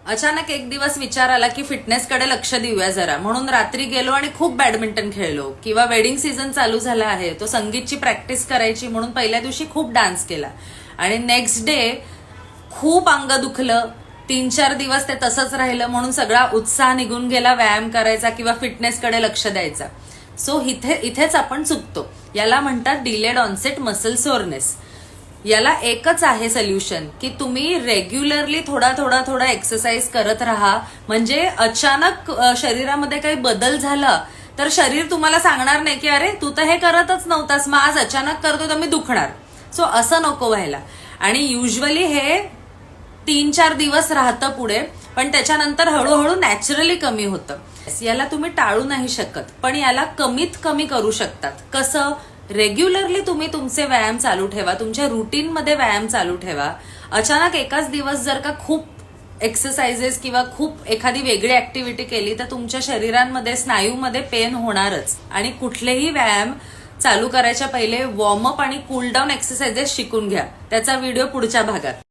अचानक एक दिवस विचार आला की फिटनेसकडे लक्ष देऊया जरा, म्हणून रात्री गेलो आणि खूप बॅडमिंटन खेळलो. किंवा वेडिंग सीझन चालू झाला आहे, तो संगीतची प्रॅक्टिस करायची म्हणून पहिल्या दिवशी खूप डान्स केला. आणि नेक्स्ट डे खूप अंग दुखलं. 3-4 दिवस ते तसंच राहिलं, म्हणून सगळा उत्साह निघून गेला व्यायाम करायचा किंवा फिटनेसकडे लक्ष द्यायचा. सो इथेच आपण चुकतो. याला म्हणतात डिलेड ऑनसेट मसल सोरनेस. याला एकच आहे सोल्युशन की तुम्ही रेग्युलरली थोडा एक्सरसाइज करत राहा. म्हणजे अचानक शरीरामध्ये काही बदल झाला तर शरीर तुम्हाला सांगणार नाही की अरे तू तर हे करतच नव्हतास, मग आज अचानक करतो तर मी दुखणार. सो असं नको व्हायला. आणि युजली हे 3-4 दिवस राहतं पुढे, पण त्याच्यानंतर हळूहळू नॅचरली कमी होतं. याला तुम्ही टाळू नाही शकत, पण याला कमीत कमी करू शकतात. कसं? रेग्युलरली तुम्ही तुमचे व्यायाम चालू ठेवा, तुमच्या रुटीनमध्ये व्यायाम चालू ठेवा. अचानक एकाच दिवस जर का खूप एक्सरसाइजेस किंवा खूप एखादी वेगळी ऍक्टिव्हिटी केली तर तुमच्या शरीरांमध्ये स्नायूमध्ये पेन होणारच. आणि कुठलेही व्यायाम चालू करायच्या पहिले वॉर्मअप आणि कूल डाऊन एक्सरसाइजेस शिकून घ्या. त्याचा व्हिडिओ पुढच्या भागात.